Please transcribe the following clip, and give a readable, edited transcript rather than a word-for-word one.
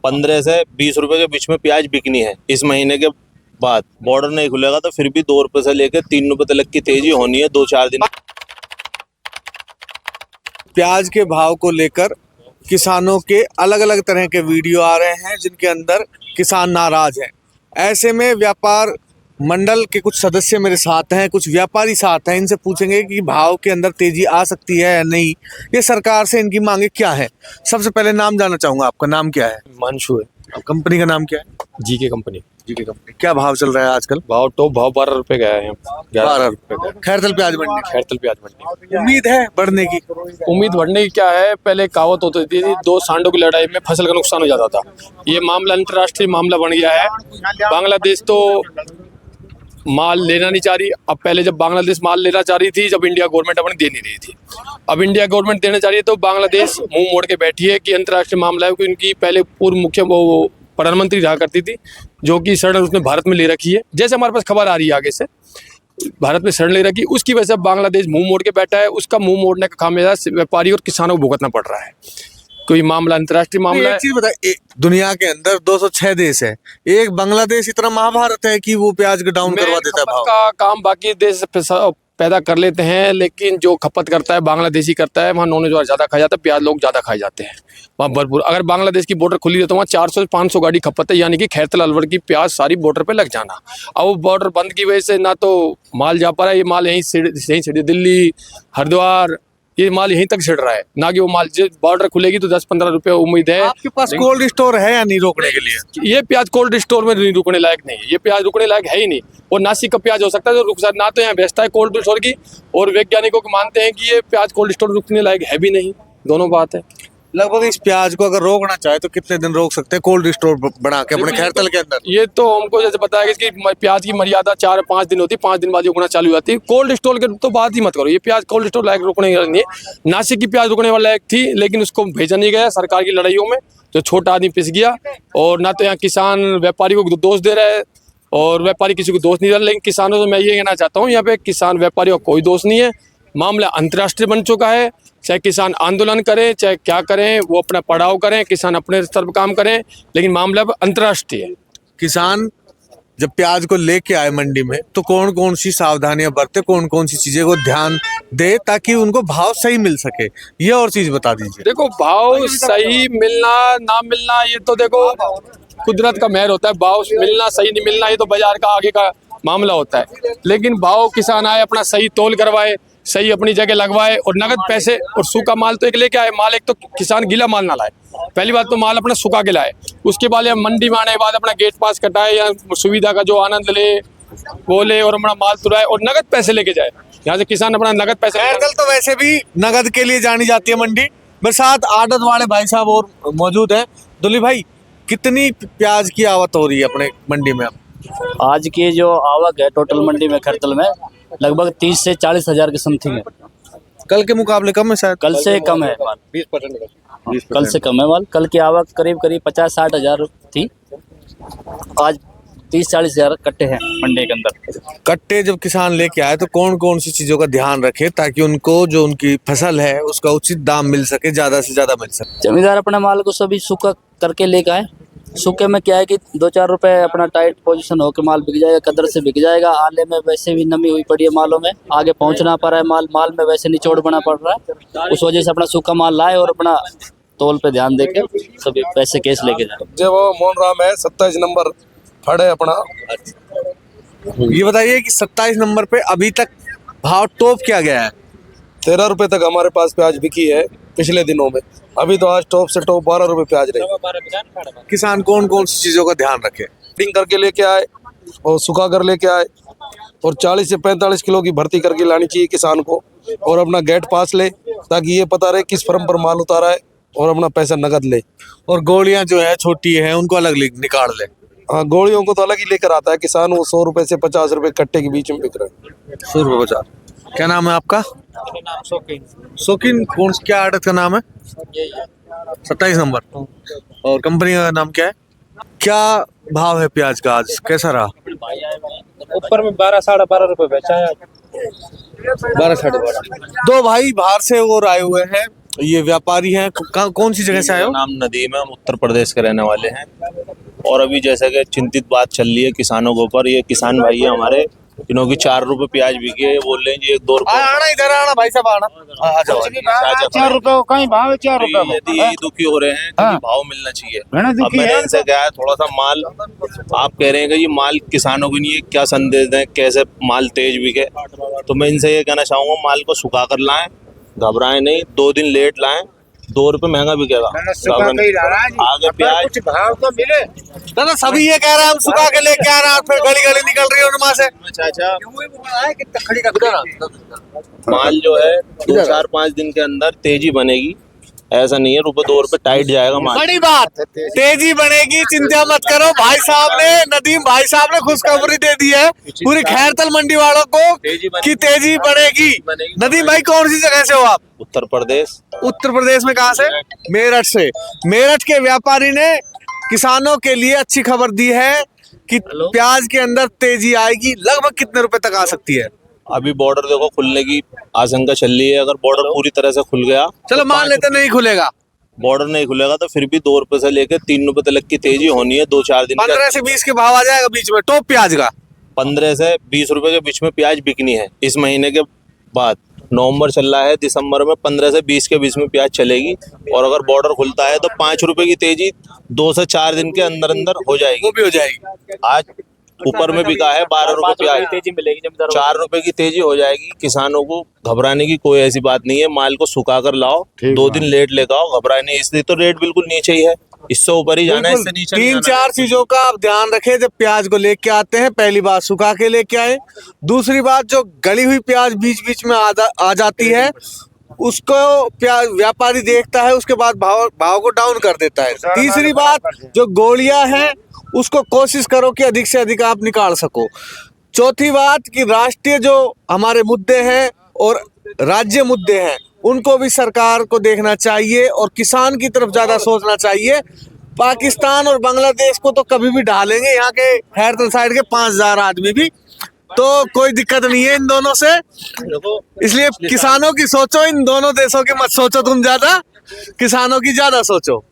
15 से 20 रुपए के बीच में प्याज बिकनी है। इस महीने के बाद बॉर्डर नहीं खुलेगा तो फिर भी 2 रुपए से लेकर 3 रुपए तक की तेजी होनी है 2-4 दिन। प्याज के भाव को लेकर किसानों के अलग अलग तरह के वीडियो आ रहे हैं जिनके अंदर किसान नाराज हैं। ऐसे में व्यापार मंडल के कुछ सदस्य मेरे साथ हैं, कुछ व्यापारी साथ हैं। इनसे पूछेंगे कि भाव के अंदर तेजी आ सकती है या नहीं, ये सरकार से इनकी मांगे क्या है। सबसे पहले नाम जानना चाहूंगा, आपका नाम क्या है? मानशु है। कंपनी का नाम क्या है? GK company. GK company. क्या भाव चल रहा है आजकल? भाव टॉप भाव 12 रुपए गया है। 12 रुपए। खैरतल प्याज मंडी। खैरतल प्याज मंडी। उम्मीद है बढ़ने की? उम्मीद बढ़ने की क्या है, पहले कहावत होती थी 2 सांडों की लड़ाई में फसल का नुकसान हो जाता था। ये मामला अंतर्राष्ट्रीय मामला बन गया है। बांग्लादेश तो माल लेना नहीं चाह रही। अब पहले जब बांग्लादेश माल लेना चाह रही थी, जब इंडिया गवर्नमेंट अपने दे नहीं रही थी, अब इंडिया गवर्नमेंट देना चाह रही है तो बांग्लादेश मुंह मोड़ के बैठी है कि अंतर्राष्ट्रीय मामला है। क्योंकि उनकी पहले पूर्व मुख्य वो प्रधानमंत्री रहा करती थी, जो कि शरण उसने भारत में ले रखी है। जैसे हमारे पास खबर आ रही है आगे से, भारत में शरण ले रखी, उसकी वजह से बांग्लादेश मुंह मोड़ के बैठा है। उसका मुंह मोड़ने का खामियाजा व्यापारी और किसानों को भुगतना पड़ रहा है। कोई मामला अंतर्राष्ट्रीय मामला है। एक चीज बताइए, दुनिया के अंदर 206 देश है, एक बांग्लादेश इतना महाभारत है कि वो प्याज को डाउन करवा देता है भाव का काम बाकी देश पैदा कर लेते हैं, लेकिन जो खपत करता है बांग्लादेशी करता है। वहाँ नॉन वेज ज्यादा खाया जाता है, प्याज लोग ज्यादा खाए जाते हैं वहाँ भरपूर। अगर बांग्लादेश की बॉर्डर खुली है तो वहाँ 400 से 500 गाड़ी खपत है, यानी कि खैरतल अलवर की प्याज सारी बॉर्डर पे लग जाना। अब वो बॉर्डर बंद की वजह से ना तो माल जा पा रहा है। ये माल यहीं से दिल्ली हरिद्वार ये माल यहीं तक छिड़ रहा है, ना कि वो माल बॉर्डर खुलेगी तो 10-15 रुपए उम्मीद है। आपके पास कोल्ड स्टोर है या नहीं रोकने के लिए? ये प्याज कोल्ड स्टोर में नहीं रुकने लायक नहीं है। ये प्याज रुकने लायक है ही नहीं। और नासिक का प्याज हो सकता है जो रुक सकता, ना तो यहाँ बेचता है कोल्ड स्टोर की, और वैज्ञानिकों को मानते हैं कि ये प्याज कोल्ड स्टोर रुकने लायक है भी नहीं। दोनों बात है। लगभग इस प्याज को अगर रोकना चाहे तो कितने दिन रोक सकते हैं कोल्ड स्टोर बना के अपने खैरतल के अंदर? ये तो हमको जैसे बताया कि इसकी प्याज की मर्यादा 4-5 दिन होती है, 5 दिन बाद ये उगना चालू हो जाती है। कोल्ड स्टोर के तो बात ही मत करो। ये प्याज कोल्ड स्टोर लायक रुकने नहीं है। नासिक की प्याज रुकने वाला लायक थी, लेकिन उसको भेजा नहीं गया सरकार की लड़ाइयों में, जो छोटा आदमी पिस गया। और ना तो यहाँ किसान व्यापारी को दोष दे रहा है और व्यापारी किसी को दोष नहीं दे रहा। लेकिन किसानों से मैं ये कहना चाहता हूँ, यहाँ पे किसान व्यापारी का कोई दोष नहीं है। मामला अंतर्राष्ट्रीय बन चुका है। चाहे किसान आंदोलन करें, चाहे क्या करें, वो अपना पड़ाव करें, किसान अपने स्तर पर काम करें, लेकिन मामला अंतर्राष्ट्रीय है। किसान जब प्याज को लेके आए मंडी में तो कौन कौन सी सावधानियां बरते, कौन कौन सी चीजें को ध्यान दे ताकि उनको भाव सही मिल सके, ये और चीज बता दीजिए। देखो, भाव सही मिलना ना मिलना ये तो देखो कुदरत का मेहर होता है। भाव मिलना सही नहीं मिलना ये तो बाजार का आगे का मामला होता है। लेकिन भाव किसान आए, अपना सही तोल करवाए, सही अपनी जगह लगवाए और नगद पैसे और सूखा माल तो एक लेके आए। माल एक तो किसान गीला माल ना लाए, पहली बात तो माल अपना सूखा के लाए। उसके बाद या मंडी में आने के बाद अपना गेट पास कटाए या सुविधा का जो आनंद ले वो ले और अपना माल तुराए और नगद पैसे लेके जाए। यहाँ से किसान अपना नगद पैसे। खैरतल तो वैसे भी नगद के लिए जानी जाती है मंडी। मेरे साथ आड़त वाले भाई साहब और मौजूद हैं। दुली भाई, कितनी प्याज की आवक हो रही है अपने मंडी में? आज की जो आवक है टोटल मंडी में खैरतल में लगभग 30 से 40 हजार के समथिंग है। कल के मुकाबले कम है शायद? कल से कम है माल, 20% कल से कम है माल। कल की आवक करीब 50-60 हजार थी, आज 30-40 हजार कट्टे हैं मंडी के अंदर। कट्टे जब किसान लेके आए तो कौन कौन सी चीजों का ध्यान रखे ताकि उनको जो उनकी फसल है उसका उचित दाम मिल सके, ज्यादा से ज्यादा मिल सके? जमींदार अपने माल को सभी सूखा करके लेके आए। सूखे में क्या है कि 2-4 रुपए अपना टाइट पोजीशन होकर माल बिक जाएगा, कदर से बिक जाएगा। आले में वैसे भी नमी हुई पड़ी है मालों में, आगे पहुंचना पड़ रहा है माल में वैसे निचोड़ बना पड़ रहा है। उस वजह से अपना सूखा माल लाए और अपना तोल पे ध्यान देके सभी पैसे केस लेके जाए। जब वो मोहन राम है 27 नंबर खड़े अपना। ये बताइए कि 27 नंबर पे अभी तक भाव टॉप क्या गया है? 13 रुपए तक हमारे पास प्याज बिकी है पिछले दिनों में। अभी तो आज टॉप से टॉप 12 रुपए प्याज रही। किसान कौन कौन सी चीजों का ध्यान रखे? कटिंग करके लेके आए और सुखा कर लेके आए और 40 से 45 किलो की भर्ती करके लानी चाहिए किसान को और अपना गेट पास ले ताकि ये पता रहे किस फर्म पर माल उतारा है और अपना पैसा नगद ले। और गोलियां जो है छोटी है उनको अलग निकाल ले। हाँ, गोलियों को तो अलग ही लेकर आता है किसान। वो 100 रुपए से 50 रुपए कट्टे के बीच में बिक रहा है। 100 रुपए 50। क्या नाम है आपका? शौकीन। कौन क्या आड़त का नाम है? 27 नंबर। और कंपनी का नाम क्या है? क्या भाव है प्याज का आज, कैसा रहा? ऊपर में 12-12.5 रुपए बेचा है। 12 साढ़े 12। दो भाई बाहर से और आए हुए हैं ये व्यापारी हैं, कौन सी जगह से आए हो? मेरा नाम नदीम है, हम उत्तर प्रदेश के रहने वाले हैं। और अभी जैसे कि चिंतित बात चल रही है किसानों के ऊपर, ये किसान भाई है हमारे, इन्हों की 4 रुपए प्याज बिकी है, ये बोल रहे हैं जी 1-2 रुपए। आना इधर आना भाई साहब आना, आ जाओ। 4 रुपए कहीं भाव है 4 रुपए यदि यही दुखी हो रहे हैं कि भाव मिलना चाहिए। अब मैंने इनसे कहा है थोड़ा सा माल, आप कह रहे हैं कि ये माल किसानों के लिए क्या संदेश दें, कैसे माल तेज बिके, तो मैं इनसे ये कहना चाहूंगा माल को सुखा कर लाएं, घबराएं नहीं, 2 दिन लेट लाएं, 2 रुपए महंगा बिकेगा। आगे प्याज भाव तो मिले। दादा सभी ये कह रहे हैं हम सुखा के लेके आ रहे हैं, फिर गली गली निकल रही है उनमें से। चाचा माल जो है 2-4-5 दिन के अंदर तेजी बनेगी, ऐसा नहीं है 2 रुपए टाइट जाएगा माल। बड़ी बात, तेजी बनेगी, चिंता मत करो। भाई साहब ने, नदीम भाई साहब ने खुशखबरी दे दी है पूरी खैरतल मंडी वालों को कि तेजी बढ़ेगी। नदीम भाई कौन सी जगह से हो आप? उत्तर प्रदेश। उत्तर प्रदेश में कहाँ से? मेरठ से। मेरठ के व्यापारी ने किसानों के लिए अच्छी खबर दी है कि प्याज के अंदर तेजी आएगी। लगभग कितने रुपए तक आ सकती है? अभी बॉर्डर देखो खुलने की आशंका चल रही है, अगर बॉर्डर पूरी तरह से खुल गया, चलो मान लेते नहीं खुलेगा, बॉर्डर नहीं खुलेगा तो फिर भी 2 रुपए से लेकर 3 रुपए तक की तेजी होनी है 2-4 दिन। 15 से 20 के भाव आ जाएगा बीच में टॉप प्याज का। 15 से 20 रुपए के बीच में प्याज बिकनी है इस महीने के बाद। नवंबर चल रहा है, दिसंबर में 15 से 20 के बीच में प्याज चलेगी। और अगर बॉर्डर खुलता है तो 5 रुपए की तेजी 2 से 4 दिन के अंदर अंदर हो जाएगी। वो भी हो जाएगी। आज ऊपर में बिका है 12 रुपए प्याज, तेजी मिलेगी जमींदारों 4 रुपए की तेजी हो जाएगी। किसानों को घबराने की कोई ऐसी बात नहीं है, माल को सुखा कर लाओ, 2 दिन लेट लेकर आओ, घबराने इसलिए तो रेट बिल्कुल नीचे ही है, इससे ऊपर ही जाना है, इससे नीचे नहीं जाना। 3-4 चीजों का आप ध्यान रखें जब प्याज को लेके आते हैं। पहली बात सुखा के लेके आए, दूसरी बात जो गली हुई प्याज बीच बीच में आ जाती है उसको प्याज व्यापारी देखता है, उसके बाद भाव को डाउन कर देता है। तीसरी बात जो गोलियां हैं उसको कोशिश करो कि अधिक से अधिक आप निकाल सको। चौथी बात कि राष्ट्रीय जो हमारे मुद्दे हैं और राज्य मुद्दे हैं उनको भी सरकार को देखना चाहिए और किसान की तरफ ज्यादा सोचना चाहिए। पाकिस्तान और बांग्लादेश को तो कभी भी ढालेंगे, यहाँ के खैरतल साइड के 5000 आदमी भी, तो कोई दिक्कत नहीं है इन दोनों से। इसलिए किसानों की सोचो, इन दोनों देशों की मत सोचो तुम ज्यादा, किसानों की ज्यादा सोचो।